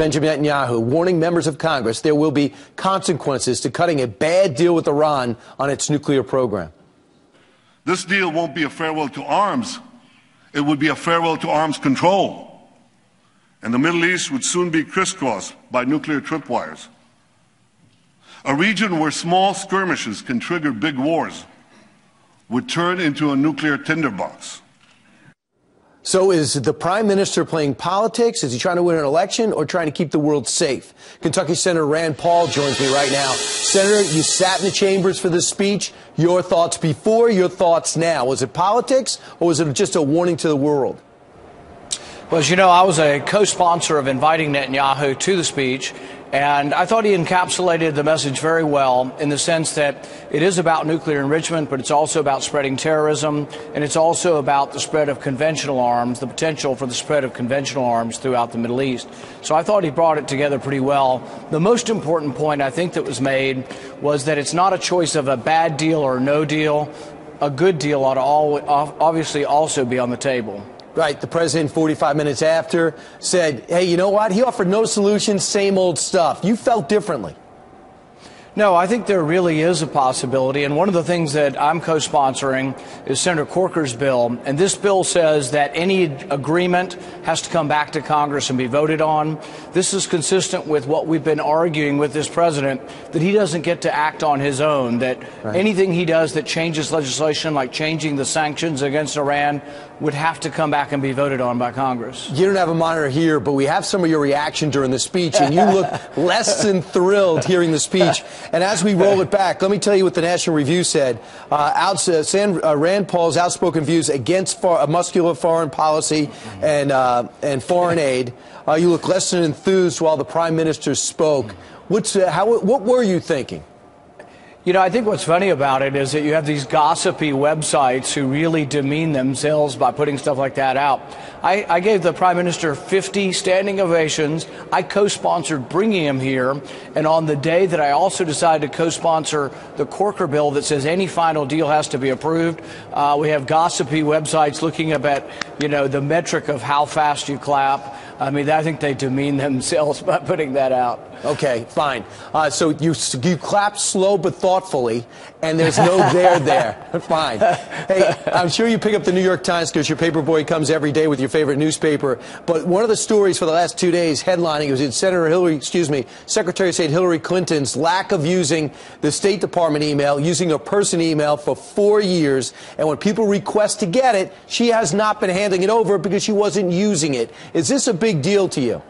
Benjamin Netanyahu, warning members of Congress there will be consequences to cutting a bad deal with Iran on its nuclear program. This deal won't be a farewell to arms. It would be a farewell to arms control. And the Middle East would soon be crisscrossed by nuclear tripwires. A region where small skirmishes can trigger big wars would turn into a nuclear tinderbox. So is the prime minister playing politics? Is he trying to win an election or trying to keep the world safe? Kentucky Senator Rand Paul joins me right now. Senator, you sat in the chambers for this speech. Your thoughts before, your thoughts now. Was it politics or was it just a warning to the world? Well, as you know, I was a co-sponsor of inviting Netanyahu to the speech, and I thought he encapsulated the message very well in the sense that it is about nuclear enrichment, but it's also about spreading terrorism, and it's also about the spread of conventional arms, the potential for the spread of conventional arms throughout the Middle East. So I thought he brought it together pretty well. The most important point I think that was made was that it's not a choice of a bad deal or no deal. A good deal ought to obviously also be on the table. Right. The president, 45 minutes after, said, hey, you know what? He offered no solution, same old stuff. You felt differently. No, I think there really is a possibility, and one of the things that I'm co-sponsoring is Senator Corker's bill, and this bill says that any agreement has to come back to Congress and be voted on. This is consistent with what we've been arguing with this president, that he doesn't get to act on his own, that anything he does that changes legislation, like changing the sanctions against Iran, would have to come back and be voted on by Congress. You don't have a monitor here, but we have some of your reaction during the speech, and you look less than thrilled hearing the speech. And as we roll it back, let me tell you what the National Review said. Rand Paul's outspoken views against muscular foreign policy and foreign aid. You look less than enthused while the Prime Minister spoke. What were you thinking? You know, I think what's funny about it is that you have these gossipy websites who really demean themselves by putting stuff like that out. I gave the Prime Minister 50 standing ovations. I co-sponsored bringing him here. And on the day that I also decided to co-sponsor the Corker bill that says any final deal has to be approved, we have gossipy websites looking up at, you know, the metric of how fast you clap. I mean, I think they demean themselves by putting that out. Okay, fine. So you clap slow but thoughtfully, and there's no there. Fine. Hey, I'm sure you pick up the New York Times because your paper boy comes every day with your favorite newspaper. But one of the stories for the last 2 days headlining was in Secretary of State Hillary Clinton's lack of using the State Department email, using a person email for 4 years. And when people request to get it, she has not been handing it over because she wasn't using it. Is this a big deal to you?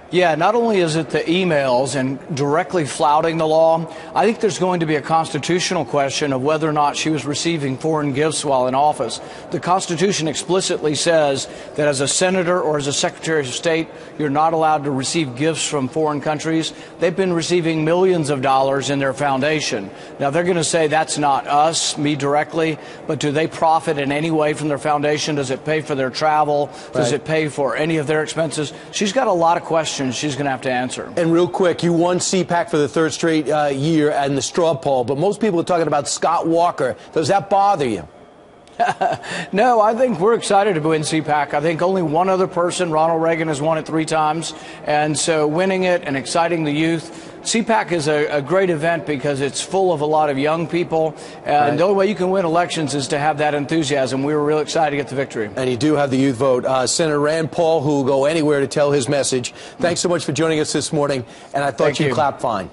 Yeah, not only is it the emails and directly flouting the law, I think there's going to be a constitutional question of whether or not she was receiving foreign gifts while in office. The Constitution explicitly says that as a senator or as a Secretary of State, you're not allowed to receive gifts from foreign countries. They've been receiving millions of dollars in their foundation. Now, they're going to say that's not us, me directly, but do they profit in any way from their foundation? Does it pay for their travel? Does it pay for any of their expenses? She's got a lot of questions she's going to have to answer. And real quick, you won CPAC for the third straight year and the straw poll, but most people are talking about Scott Walker. Does that bother you? No, I think we're excited to win CPAC. I think only one other person, Ronald Reagan, has won it 3 times. And so winning it and exciting the youth. CPAC is a great event because it's full of a lot of young people. And the only way you can win elections is to have that enthusiasm. We were real excited to get the victory. And you do have the youth vote. Senator Rand Paul, who will go anywhere to tell his message. Thanks so much for joining us this morning. And I thought you clapped fine.